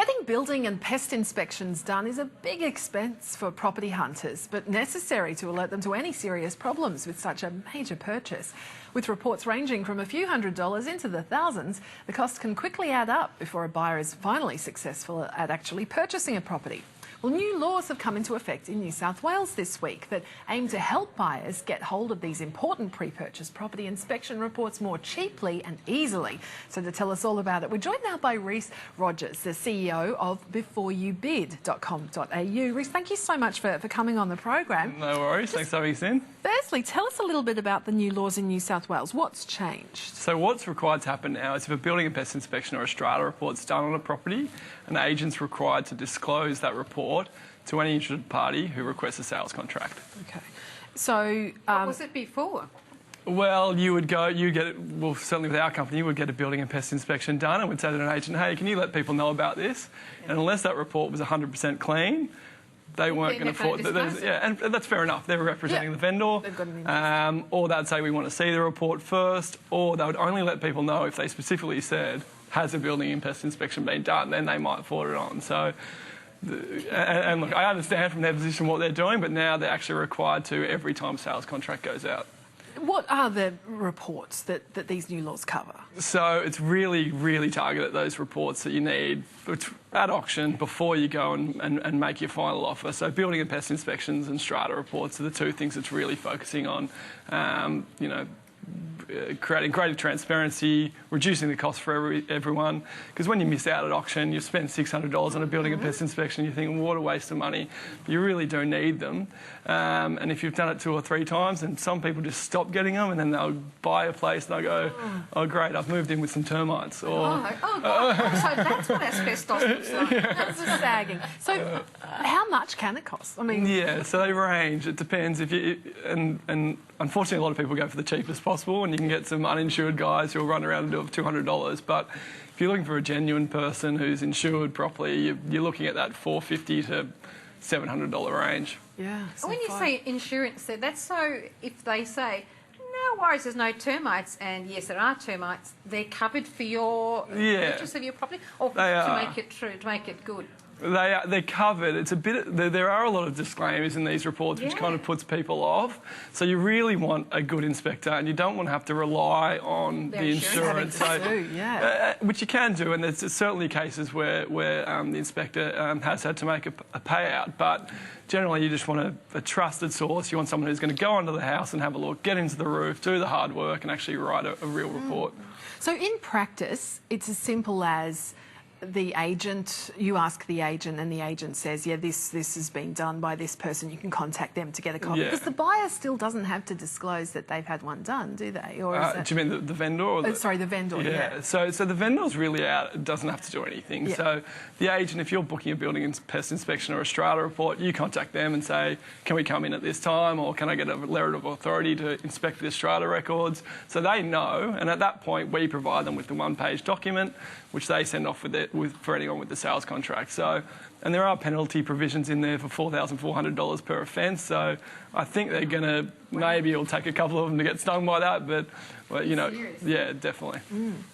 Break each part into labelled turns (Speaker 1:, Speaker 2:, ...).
Speaker 1: Getting building and pest inspections done is a big expense for property hunters, but necessary to alert them to any serious problems with such a major purchase. With reports ranging from a few $100s into the thousands, the cost can quickly add up before a buyer is finally successful at actually purchasing a property. Well, new laws have come into effect in New South Wales this week that aim to help buyers get hold of these important pre-purchase property inspection reports more cheaply and easily. So to tell us all about it, we're joined now by Reece Rogers, the CEO of BYB Reece, thank you so much for coming on the program.
Speaker 2: No worries, thanks for having us in.
Speaker 1: Firstly, tell us a little bit about the new laws in New South Wales. What's changed?
Speaker 2: So what's required to happen now is if a building and pest inspection or a strata report's done on a property, an agent's required to disclose that report to any interested party who requests a sales contract.
Speaker 1: Okay. So...
Speaker 3: what was it before?
Speaker 2: Well, well, certainly with our company, you would get a building and pest inspection done and would say to an agent, hey, can you let people know about this? Yeah. And unless that report was 100% clean, they weren't going to afford it. Yeah, and that's fair enough. They were representing the vendor.
Speaker 1: They've got an
Speaker 2: or they'd say, we want to see the report first, or they would only let people know if they specifically said, has a building and pest inspection been done, then they might forward it on. So, and look, I understand from their position what they're doing, but now they're actually required to every time a sales contract goes out.
Speaker 1: What are the reports that these new laws cover?
Speaker 2: So it's really targeted at those reports that you need at auction before you go and make your final offer. So building and pest inspections and strata reports are the two things it's really focusing on. Creating greater transparency, reducing the cost for everyone. Because when you miss out at auction, you spend $600 on a building and pest inspection, you think, well, what a waste of money. But you really do need them. And if you've done it 2 or 3 times, and some people just stop getting them, and then they'll buy a place and they'll go, oh great, I've moved in with some termites. Or,
Speaker 3: so that's what asbestos looks like.
Speaker 1: That's just sagging. So how much can it cost? I mean...
Speaker 2: Yeah, so they range. It depends. If you and unfortunately, a lot of people go for the cheapest possible, and you can get some uninsured guys who'll run around and do it for $200. But if you're looking for a genuine person who's insured properly, you're looking at that $450 to $700 range.
Speaker 1: Yeah. So
Speaker 3: when you say insurance, that's so if they say, no worries, there's no termites, and yes, there are termites, they're covered for your purchase of your property, or to make it true, to make it good.
Speaker 2: They're covered. It's a bit. There are a lot of disclaimers in these reports, which kind of puts people off. So you really want a good inspector, and you don't want to have to rely on the insurance. Which you can do, and there's certainly cases where the inspector has had to make a payout. But generally, you just want a trusted source. You want someone who's going to go onto the house and have a look, get into the roof, do the hard work, and actually write a real report.
Speaker 1: So in practice, it's as simple as the agent, you ask the agent and the agent says, yeah, this has been done by this person, you can contact them to get a copy. Because the buyer still doesn't have to disclose that they've had one done, do they? Or is
Speaker 2: do you mean the vendor? Or
Speaker 1: sorry, the vendor, yeah.
Speaker 2: So the vendor's really out, it doesn't have to do anything. Yeah. So the agent, if you're booking a building and pest inspection or a strata report, you contact them and say, can we come in at this time, or can I get a letter of authority to inspect the strata records? So they know, and at that point we provide them with the one-page document, which they send off for anyone with the sales contract. So, and there are penalty provisions in there for $4,400 per offence. So I think they're going to, maybe it'll take a couple of them to get stung by that, but well, you know, yeah, definitely.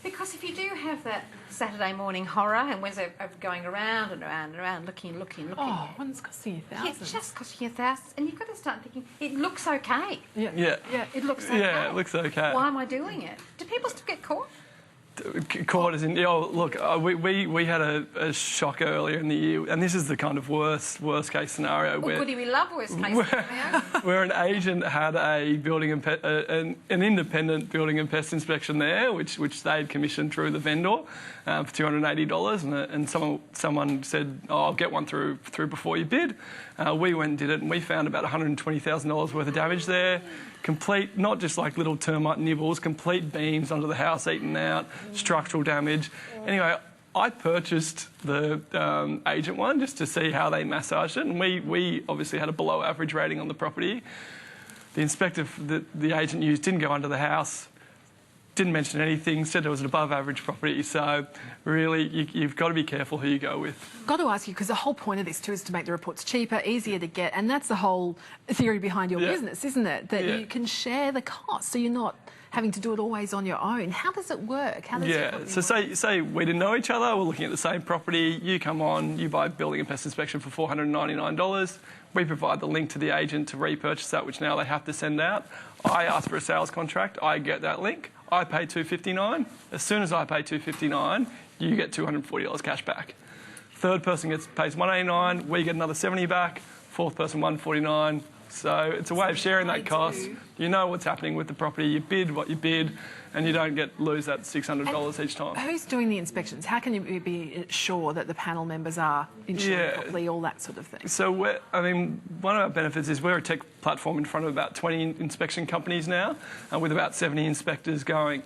Speaker 3: Because if you do have that Saturday morning horror and Wednesday of going around and around and around, looking.
Speaker 1: Oh, one's costing you thousands.
Speaker 3: Yeah, it's just costing you thousands, and you've got to start thinking, it looks okay.
Speaker 1: Yeah,
Speaker 3: it looks okay.
Speaker 2: Yeah, it looks okay.
Speaker 3: Why am I doing it? Do people still get caught?
Speaker 2: Caught as in, look, we had a shock earlier in the year, and this is the kind of worst case scenario where
Speaker 3: goody, we love worst case scenario.
Speaker 2: Where an agent had a building and an independent building and pest inspection there, which they'd commissioned through the vendor for $280, and someone said, oh, I'll get one through before you bid. We went and did it, and we found about $120,000 worth of damage there. Complete, not just like little termite nibbles, complete beams under the house eaten out, structural damage. Anyway, I purchased the agent one just to see how they massaged it, and we obviously had a below average rating on the property. The inspector that the agent used didn't go under the house, didn't mention anything, said it was an above average property. So really, you've got to be careful who you go with.
Speaker 1: Got to ask you, because the whole point of this too is to make the reports cheaper, easier to get, and that's the whole theory behind your business, isn't it? That you can share the cost, so you're not having to do it always on your own. How does it work? How does your
Speaker 2: so say we didn't know each other, we're looking at the same property, you come on, you buy building and pest inspection for $499, we provide the link to the agent to repurchase that, which now they have to send out. I ask for a sales contract, I get that link, I pay $259. As soon as I pay $259, you get $240 cash back. Third person pays $189, we get another $70 back. Fourth person $149. So it's a way of sharing that cost. You know what's happening with the property. You bid what you bid, and you don't lose that $600 each time.
Speaker 1: Who's doing the inspections? How can you be sure that the panel members are insured properly, all that sort of thing?
Speaker 2: So, one of our benefits is we're a tech platform in front of about 20 inspection companies now, with about 70 inspectors going.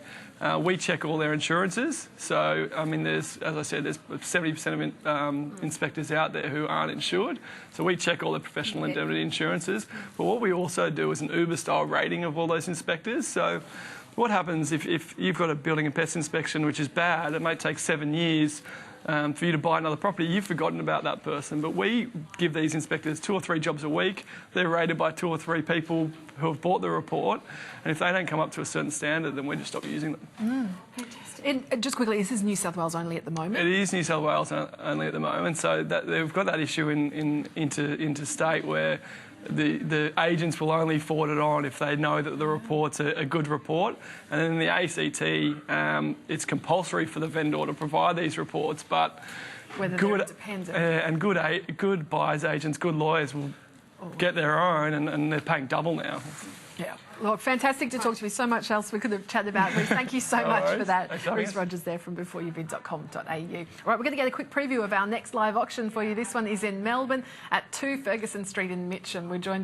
Speaker 2: We check all their insurances. So, there's 70% of inspectors out there who aren't insured. So we check all the professional indemnity insurances. But what we also do is an Uber-style rating of all those inspectors. So what happens if you've got a building and pest inspection, which is bad, it may take 7 years for you to buy another property, you've forgotten about that person. But we give these inspectors 2 or 3 jobs a week. They're rated by 2 or 3 people who have bought the report. And if they don't come up to a certain standard, then we just stop using them.
Speaker 1: Fantastic. And just quickly, this is New South Wales only at the moment?
Speaker 2: It is New South Wales only at the moment. So they've got that issue interstate where the agents will only forward it on if they know that the report's a good report. And then in the ACT, it's compulsory for the vendor to provide these reports, but good buyers agents, good lawyers will get their own, and they're paying double now.
Speaker 1: Yeah. Look, fantastic to talk to you. So much else we could have chatted about. Bruce, thank you so much for that. Bruce Rogers there from beforeyoubid.com.au. All right, we're going to get a quick preview of our next live auction for you. This one is in Melbourne at 2 Ferguson Street in Mitcham. We're joined